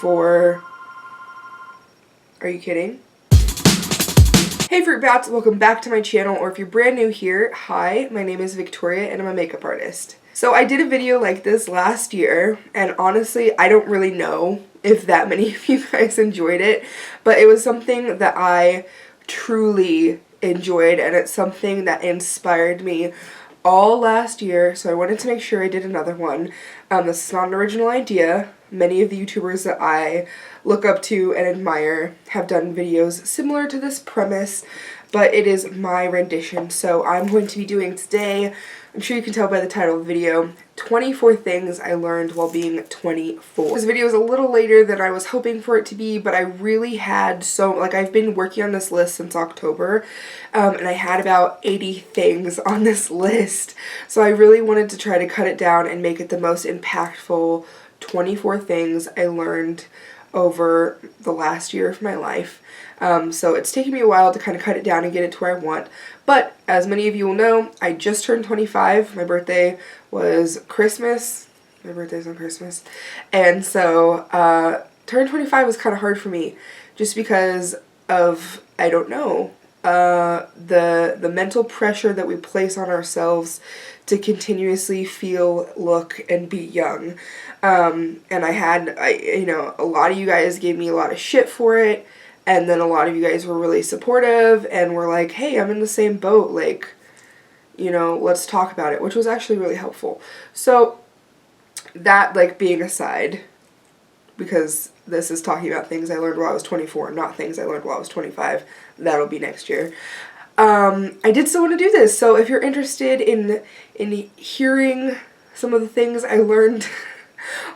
for... Are you kidding? Hey Fruit Bats, welcome back to my channel, or if you're brand new here, hi, my name is Victoria and I'm a makeup artist. So I did a video like this last year, and honestly, I don't really know if that many of you guys enjoyed it, but it was something that I truly enjoyed, and it's something that inspired me all last year, so I wanted to make sure I did another one. This is not an original idea. Many of the YouTubers that I look up to and admire have done videos similar to this premise, but it is my rendition, so I'm going to be doing today, I'm sure you can tell by the title of the video, 24 things I learned while being 24. This video is a little later than I was hoping for it to be, but I really had I've been working on this list since October, and I had about 80 things on this list, so I really wanted to try to cut it down and make it the most impactful 24 things I learned over the last year of my life. So it's taken me a while to kind of cut it down and get it to where I want. But as many of you will know, I just turned 25. My birthday was Christmas. My birthday's on Christmas. And so turn 25 was kind of hard for me just because of, I don't know, the mental pressure that we place on ourselves to continuously feel, look, and be young. And a lot of you guys gave me a lot of shit for it, and then a lot of you guys were really supportive and were like, hey, I'm in the same boat, like, you know, let's talk about it, which was actually really helpful. So that, like, being aside, because this is talking about things I learned while I was 24, not things I learned while I was 25. That'll be next year. I did still want to do this, so if you're interested in hearing some of the things I learned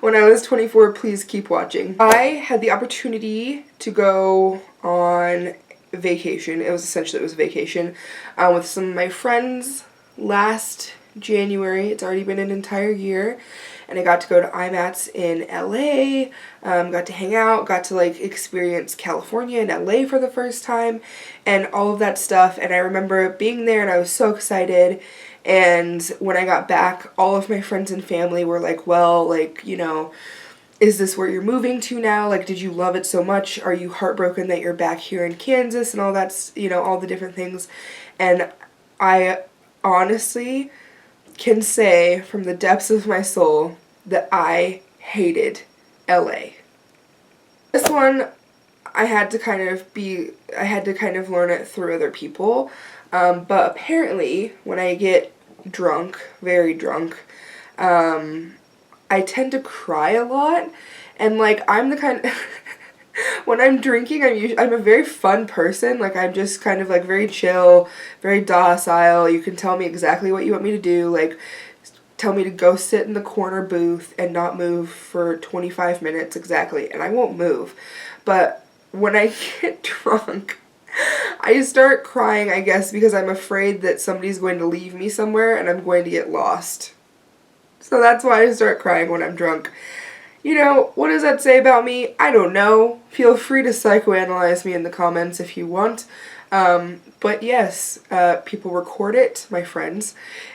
when I was 24, please keep watching. I had the opportunity to go on vacation. It was a vacation with some of my friends last January. It's already been an entire year, and I got to go to IMATS in LA, got to hang out, got to like experience California and LA for the first time, and all of that stuff. And I remember being there and I was so excited, and when I got back, all of my friends and family were like, well, like, you know, is this where you're moving to now? Like, did you love it so much? Are you heartbroken that you're back here in Kansas and all that's, you know, all the different things? And I honestly can say from the depths of my soul that I hated LA. This one, I had to kind of learn it through other people, but apparently when I get drunk, very drunk, I tend to cry a lot, and like I'm the kind when I'm drinking, I'm a very fun person. Like, I'm just kind of like very chill, very docile. You can tell me exactly what you want me to do. Like, tell me to go sit in the corner booth and not move for 25 minutes exactly, and I won't move. But when I get drunk, I start crying, I guess, because I'm afraid that somebody's going to leave me somewhere and I'm going to get lost. So that's why I start crying when I'm drunk. You know, what does that say about me? I don't know. Feel free to psychoanalyze me in the comments if you want. But yes, people record it, my friends,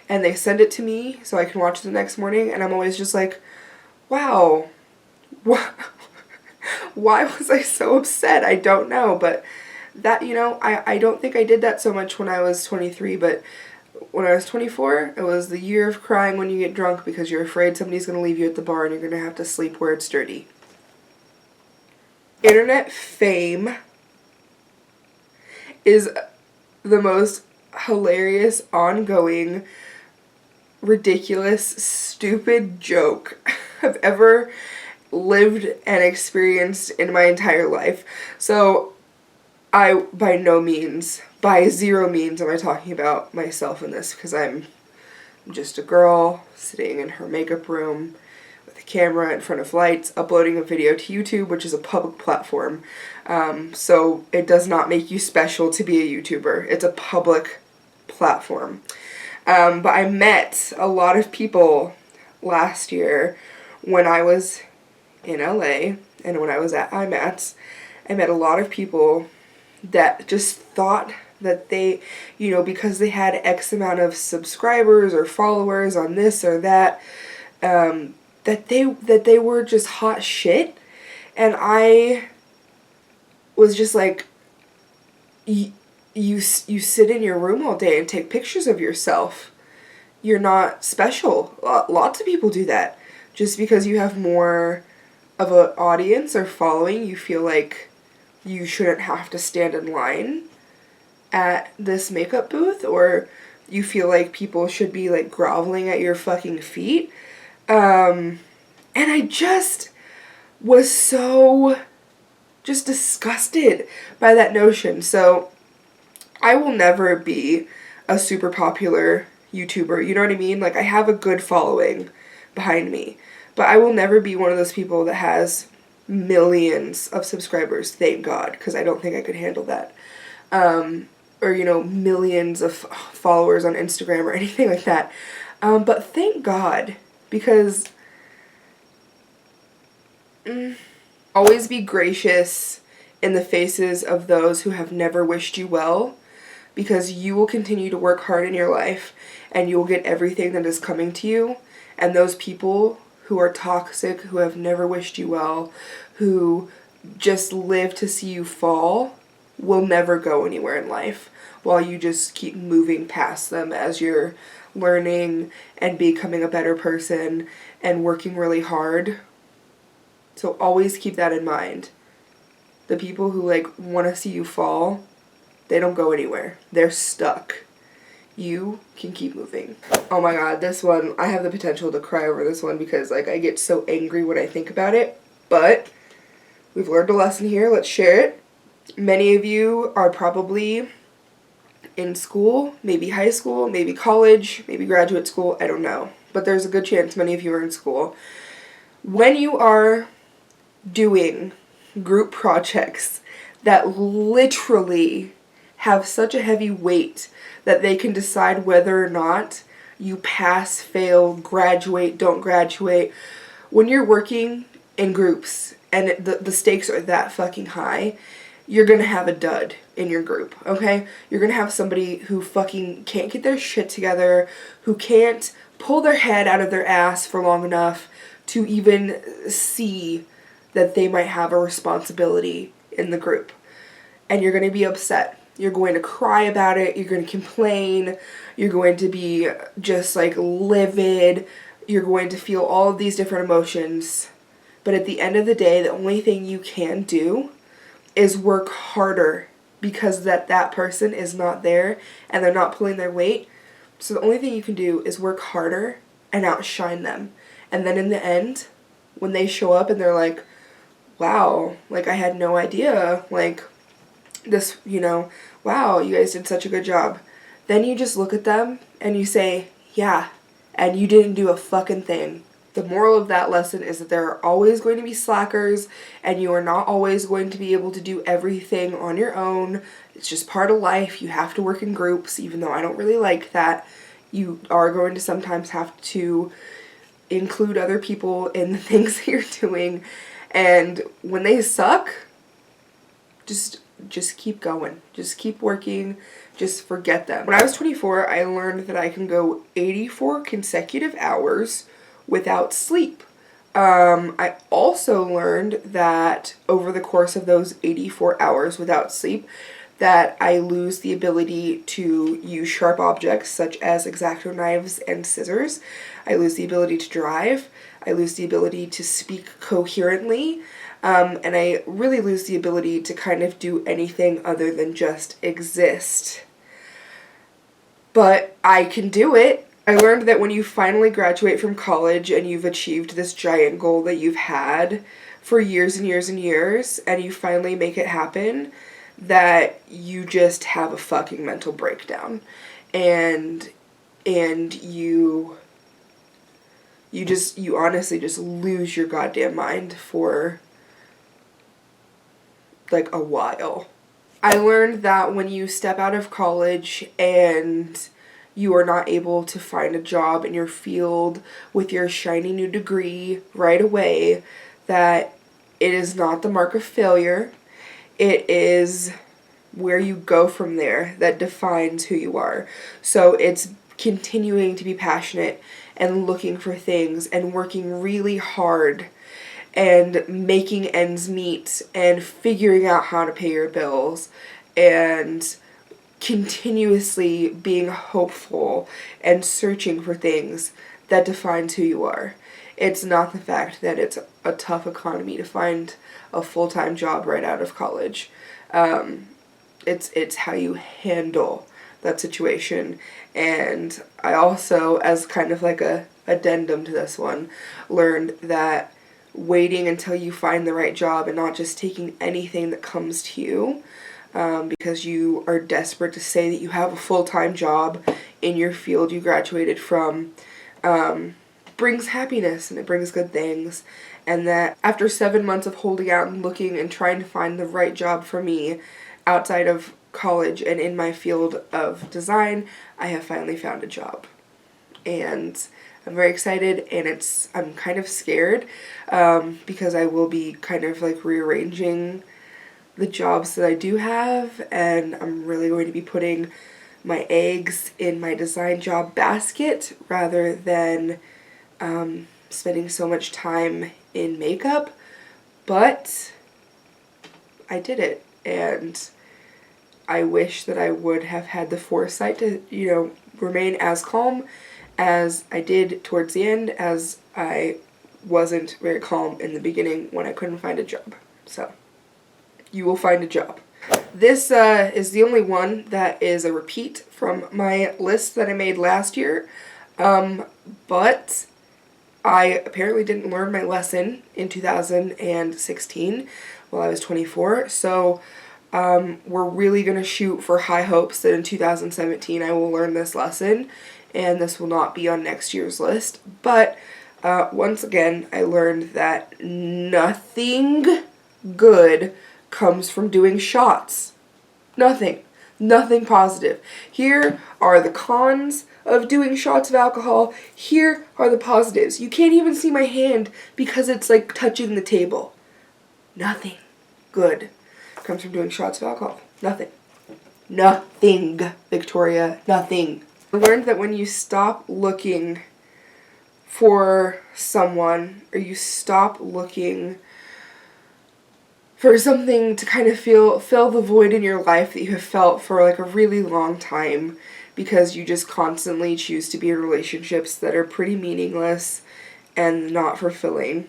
and they send it to me so I can watch it the next morning, and I'm always just like, wow, why was I so upset? I don't know, but that, you know, I don't think I did that so much when I was 23, but when I was 24, it was the year of crying when you get drunk because you're afraid somebody's going to leave you at the bar and you're going to have to sleep where it's dirty. Internet fame is the most hilarious, ongoing, ridiculous, stupid joke I've ever lived and experienced in my entire life. So I, by zero means am I talking about myself in this, because I'm just a girl sitting in her makeup room with a camera in front of lights, uploading a video to YouTube, which is a public platform. So it does not make you special to be a YouTuber. It's a public platform. But I met a lot of people last year when I was in LA and when I was at IMATS. I met a lot of people that just thought that they, you know, because they had X amount of subscribers or followers on this or that, that they were just hot shit, And I was just like, you sit in your room all day and take pictures of yourself. You're not special. Lots of people do that. Just because you have more of an audience or following, you feel like you shouldn't have to stand in line at this makeup booth, or you feel like people should be like groveling at your fucking feet. And I just was so just disgusted by that notion. So I will never be a super popular YouTuber, you know what I mean? Like, I have a good following behind me, but I will never be one of those people that has millions of subscribers, thank God, because I don't think I could handle that. Or, you know, millions of followers on Instagram or anything like that. But thank God, because always be gracious in the faces of those who have never wished you well, because you will continue to work hard in your life and you will get everything that is coming to you. And those people who are toxic, who have never wished you well, who just live to see you fall, will never go anywhere in life, while you just keep moving past them as you're learning and becoming a better person and working really hard. So always keep that in mind. The people who like want to see you fall, they don't go anywhere. They're stuck. You can keep moving. Oh my god, this one, I have the potential to cry over this one because like I get so angry when I think about it. But we've learned a lesson here. Let's share it. Many of you are probably in school, maybe high school, maybe college, maybe graduate school, I don't know. But there's a good chance many of you are in school. When you are doing group projects that literally have such a heavy weight that they can decide whether or not you pass, fail, graduate, don't graduate. When you're working in groups and the stakes are that fucking high, you're gonna have a dud in your group, okay? You're gonna have somebody who fucking can't get their shit together, who can't pull their head out of their ass for long enough to even see that they might have a responsibility in the group. And you're gonna be upset. You're going to cry about it, you're going to complain, you're going to be just like livid, you're going to feel all of these different emotions. But at the end of the day, the only thing you can do is work harder, because that person is not there and they're not pulling their weight. So the only thing you can do is work harder and outshine them. And then in the end, when they show up and they're like, wow, like I had no idea, like this, you know, wow, you guys did such a good job. Then you just look at them and you say, yeah, and you didn't do a fucking thing. The moral of that lesson is that there are always going to be slackers and you are not always going to be able to do everything on your own. It's just part of life. You have to work in groups, even though I don't really like that. You are going to sometimes have to include other people in the things that you're doing. And when they suck, just keep going. Just keep working. Just forget them. When I was 24, I learned that I can go 84 consecutive hours without sleep. I also learned that over the course of those 84 hours without sleep, that I lose the ability to use sharp objects such as X-Acto knives and scissors. I lose the ability to drive. I lose the ability to speak coherently. And I really lose the ability to kind of do anything other than just exist. But I can do it. I learned that when you finally graduate from college and you've achieved this giant goal that you've had for years and years and years, and you finally make it happen, that you just have a fucking mental breakdown. And you honestly just lose your goddamn mind for like a while. I learned that when you step out of college and you are not able to find a job in your field with your shiny new degree right away, that it is not the mark of failure. It is where you go from there that defines who you are. So it's continuing to be passionate and looking for things and working really hard and making ends meet and figuring out how to pay your bills and continuously being hopeful and searching for things that defines who you are. It's not the fact that it's a tough economy to find a full-time job right out of college. It's how you handle that situation. And I also, as kind of like a addendum to this one, learned that waiting until you find the right job and not just taking anything that comes to you because you are desperate to say that you have a full-time job in your field you graduated from brings happiness and it brings good things. And that after 7 months of holding out and looking and trying to find the right job for me outside of college and in my field of design, I have finally found a job. And I'm very excited, and I'm kind of scared because I will be kind of like rearranging the jobs that I do have, and I'm really going to be putting my eggs in my design job basket rather than spending so much time in makeup. But I did it, and I wish that I would have had the foresight to, remain as calm as I did towards the end, as I wasn't very calm in the beginning when I couldn't find a job. So, you will find a job. This is the only one that is a repeat from my list that I made last year, but I apparently didn't learn my lesson in 2016 while I was 24, so we're really going to shoot for high hopes that in 2017 I will learn this lesson, and this will not be on next year's list. But once again, I learned that nothing good comes from doing shots. Nothing. Nothing positive. Here are the cons of doing shots of alcohol. Here are the positives. You can't even see my hand because it's like touching the table. Nothing good comes from doing shots of alcohol. Nothing. Nothing, Victoria. Nothing. I learned that when you stop looking for someone, or you stop looking for something to kind of fill the void in your life that you have felt for like a really long time, because you just constantly choose to be in relationships that are pretty meaningless and not fulfilling.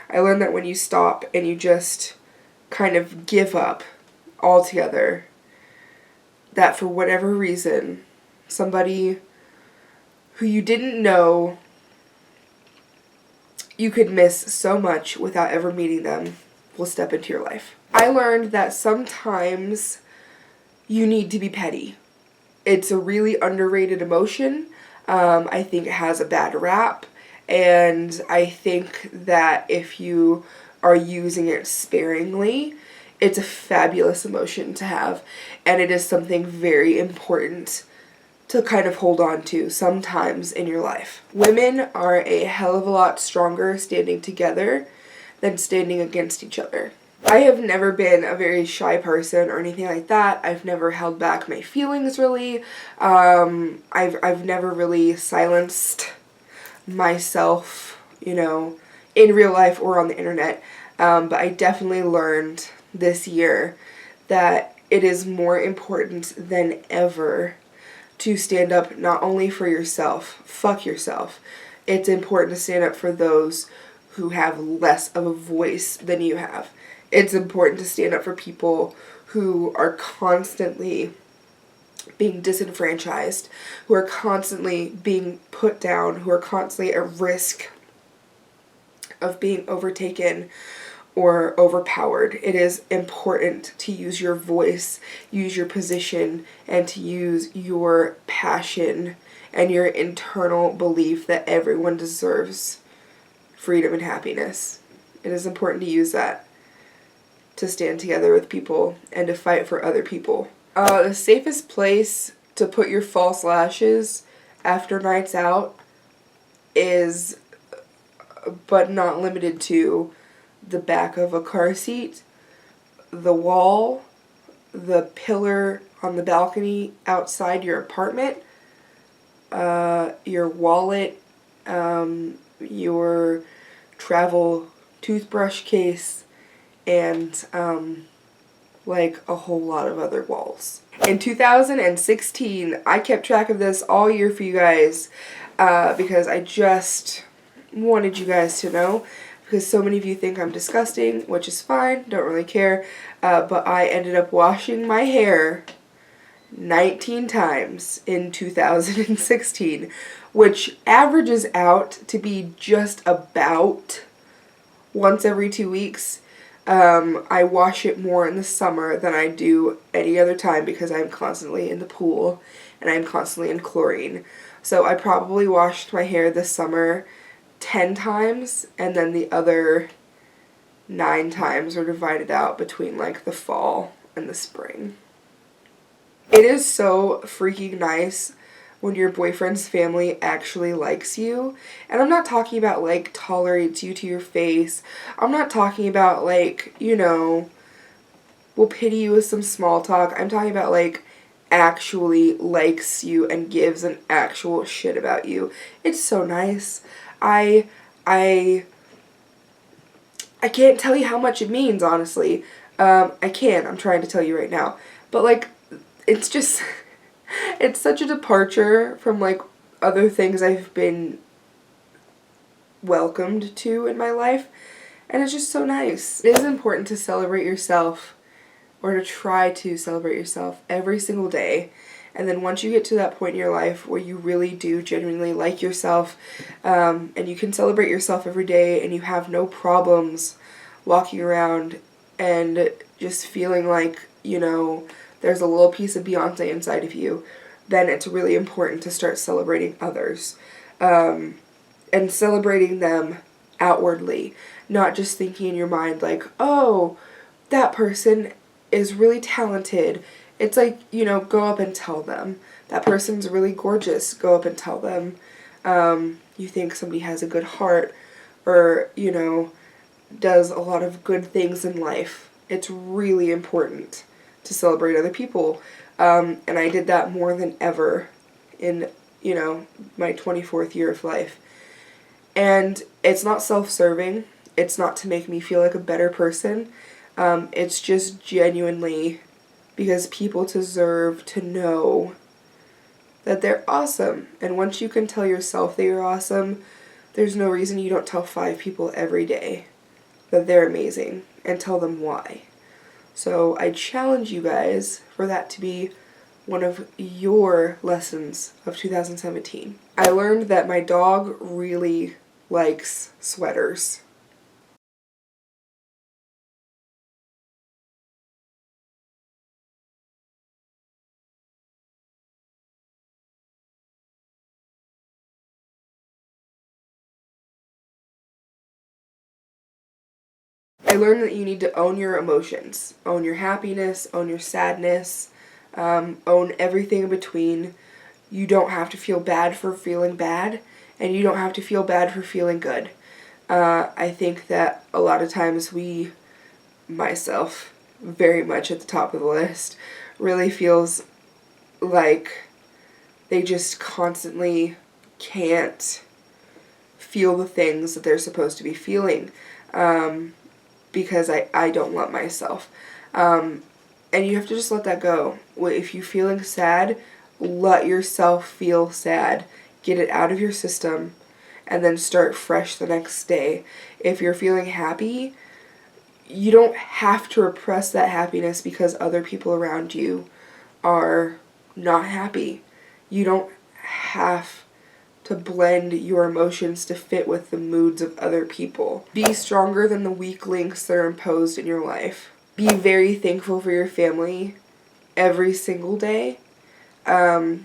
I learned that when you stop and you just kind of give up altogether, that for whatever reason, somebody who you didn't know you could miss so much without ever meeting them will step into your life. I learned that sometimes you need to be petty. It's a really underrated emotion. I think it has a bad rap, and I think that if you are using it sparingly, it's a fabulous emotion to have, and it is something very important to kind of hold on to sometimes in your life. Women are a hell of a lot stronger standing together than standing against each other. I have never been a very shy person or anything like that. I've never held back my feelings really. I've never really silenced myself, in real life or on the internet. But I definitely learned this year that it is more important than ever to stand up not only for yourself, fuck yourself. It's important to stand up for those who have less of a voice than you have. It's important to stand up for people who are constantly being disenfranchised, who are constantly being put down, who are constantly at risk of being overtaken or overpowered. It is important to use your voice, use your position, and to use your passion and your internal belief that everyone deserves freedom and happiness. It is important to use that to stand together with people and to fight for other people. The safest place to put your false lashes after nights out is, but not limited to, the back of a car seat, the wall, the pillar on the balcony outside your apartment, your wallet, your travel toothbrush case, and like a whole lot of other walls. In 2016, I kept track of this all year for you guys because I just wanted you guys to know, because so many of you think I'm disgusting, which is fine, don't really care, but I ended up washing my hair 19 times in 2016, which averages out to be just about once every 2 weeks. I wash it more in the summer than I do any other time because I'm constantly in the pool and I'm constantly in chlorine. So I probably washed my hair this summer 10 times, and then the other 9 times are divided out between like the fall and the spring. It is so freaking nice when your boyfriend's family actually likes you. And I'm not talking about like tolerates you to your face. I'm not talking about like, you know, will pity you with some small talk. I'm talking about like actually likes you and gives an actual shit about you. It's so nice. I can't tell you how much it means, honestly. I can. I'm trying to tell you right now. But like, it's just, it's such a departure from like other things I've been welcomed to in my life, and it's just so nice. It is important to celebrate yourself, or to try to celebrate yourself every single day, and then once you get to that point in your life where you really do genuinely like yourself, and you can celebrate yourself every day and you have no problems walking around and just feeling like, you know, there's a little piece of Beyonce inside of you, then it's really important to start celebrating others. And celebrating them outwardly, not just thinking in your mind like, oh, that person is really talented. It's like, you know, go up and tell them. That person's really gorgeous. Go up and tell them. You think somebody has a good heart, or, you know, does a lot of good things in life. It's really important to celebrate other people. And I did that more than ever in, you know, my 24th year of life. And it's not self-serving. It's not to make me feel like a better person. It's just genuinely because people deserve to know that they're awesome. And once you can tell yourself that you're awesome, there's no reason you don't tell 5 people every day that they're amazing and tell them why. So I challenge you guys for that to be one of your lessons of 2017. I learned that my dog really likes sweaters. I learned that you need to own your emotions, own your happiness, own your sadness, own everything in between. You don't have to feel bad for feeling bad, and you don't have to feel bad for feeling good. I think that a lot of times we, myself, very much at the top of the list, really feels like they just constantly can't feel the things that they're supposed to be feeling. Because I don't love myself. And you have to just let that go. If you're feeling sad, let yourself feel sad. Get it out of your system, and then start fresh the next day. If you're feeling happy, you don't have to repress that happiness because other people around you are not happy. You don't have to blend your emotions to fit with the moods of other people. Be stronger than the weak links that are imposed in your life. Be very thankful for your family every single day. The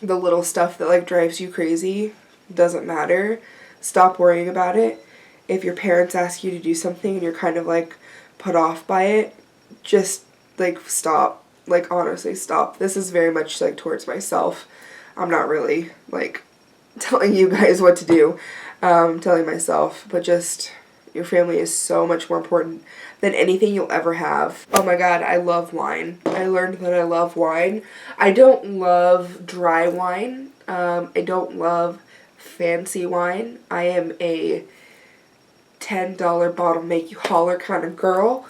little stuff that like drives you crazy doesn't matter. Stop worrying about it. If your parents ask you to do something and you're kind of like put off by it, just like stop. Like honestly stop. This is very much like towards myself. I'm not really like telling you guys what to do, telling myself, but just your family is so much more important than anything you'll ever have. Oh my god, I love wine. I learned that I love wine. I don't love dry wine. I don't love fancy wine. I am a $10 bottle make you holler kind of girl,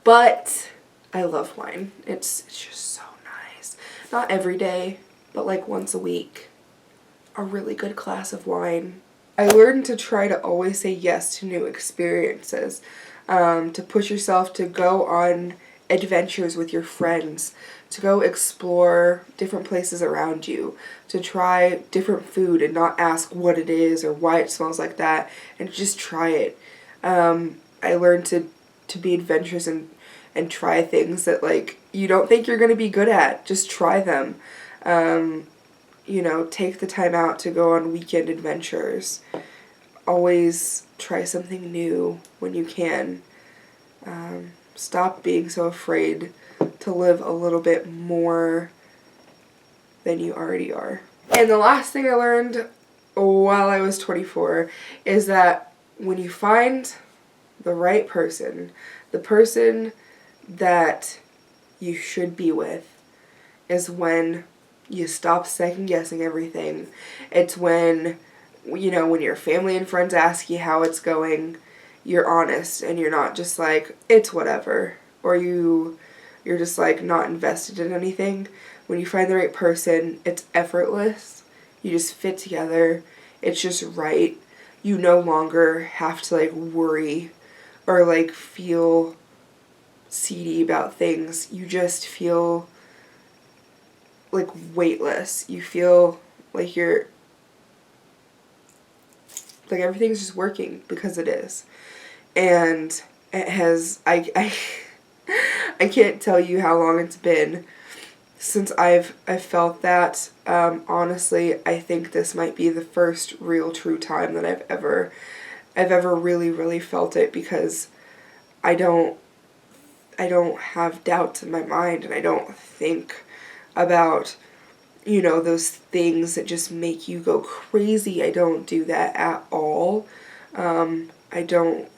but I love wine. It's just so nice. Not every day, but like once a week. A really good glass of wine. I learned to try to always say yes to new experiences, to push yourself to go on adventures with your friends, to go explore different places around you, to try different food and not ask what it is or why it smells like that, and just try it. I learned to be adventurous and try things that like you don't think you're going to be good at. Just try them. You know, take the time out to go on weekend adventures. Always try something new when you can. Stop being so afraid to live a little bit more than you already are. And the last thing I learned while I was 24 is that when you find the right person, the person that you should be with, is when you stop second guessing everything. It's when, you know, when your family and friends ask you how it's going, you're honest and you're not just like, it's whatever, or you're just like not invested in anything. When you find the right person, it's effortless. You just fit together. It's just right. You no longer have to like worry or like feel seedy about things. You just feel like weightless. You feel like you're like everything's just working because it is. And it has, I can't tell you how long it's been since I've felt that. Honestly, I think this might be the first real true time that I've ever really felt it, because I don't have doubts in my mind, and I don't think about, you know, those things that just make you go crazy. I don't do that at all. I don't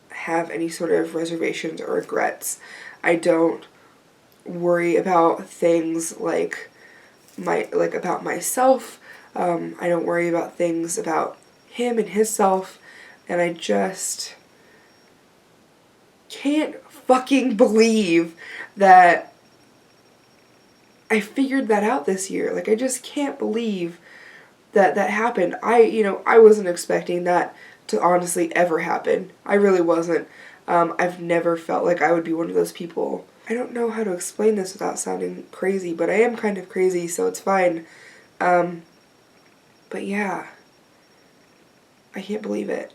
have any sort of reservations or regrets. I don't worry about things like about myself. I don't worry about things about him and his self, and I just can't fucking believe that I figured that out this year. Like, I just can't believe that that happened. I wasn't expecting that to honestly ever happen. I really wasn't. I've never felt like I would be one of those people. I don't know how to explain this without sounding crazy, but I am kind of crazy, so it's fine. But yeah, I can't believe it.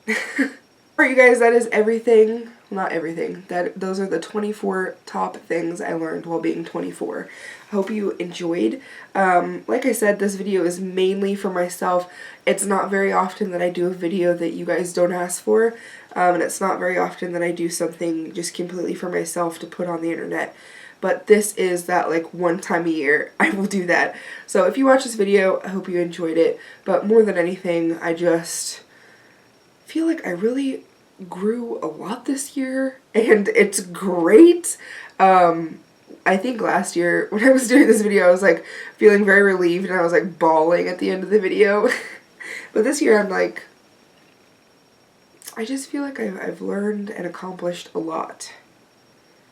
Alright, you guys, that is everything. Well, not everything. Those are the 24 top things I learned while being 24. I hope you enjoyed. Like I said, this video is mainly for myself. It's not very often that I do a video that you guys don't ask for, and it's not very often that I do something just completely for myself to put on the internet. But this is that, like, one time a year I will do that. So if you watch this video, I hope you enjoyed it. But more than anything, I just feel like I really grew a lot this year, and it's great. I think last year when I was doing this video I was like feeling very relieved, and I was like bawling at the end of the video. But this year I'm like, I just feel like I've learned and accomplished a lot,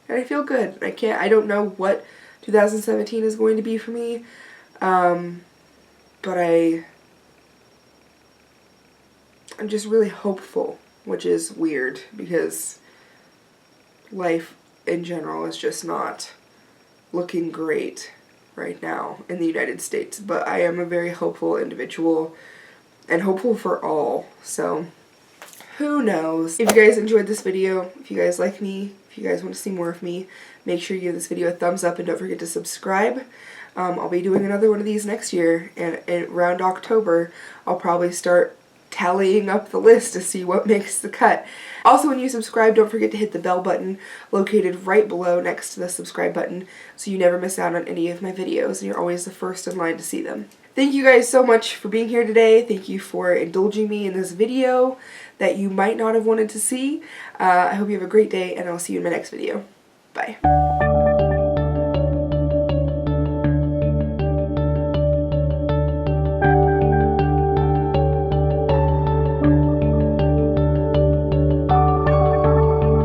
and I feel good. I don't know what 2017 is going to be for me, but I'm just really hopeful, which is weird because life in general is just not looking great right now in the United States. But I am a very hopeful individual and hopeful for all, so who knows. If you guys enjoyed this video, if you guys like me, if you guys want to see more of me, make sure you give this video a thumbs up and don't forget to subscribe. I'll be doing another one of these next year, and around October I'll probably start tallying up the list to see what makes the cut. Also, when you subscribe, don't forget to hit the bell button located right below next to the subscribe button so you never miss out on any of my videos and you're always the first in line to see them. Thank you guys so much for being here today. Thank you for indulging me in this video that you might not have wanted to see. I hope you have a great day, and I'll see you in my next video. Bye.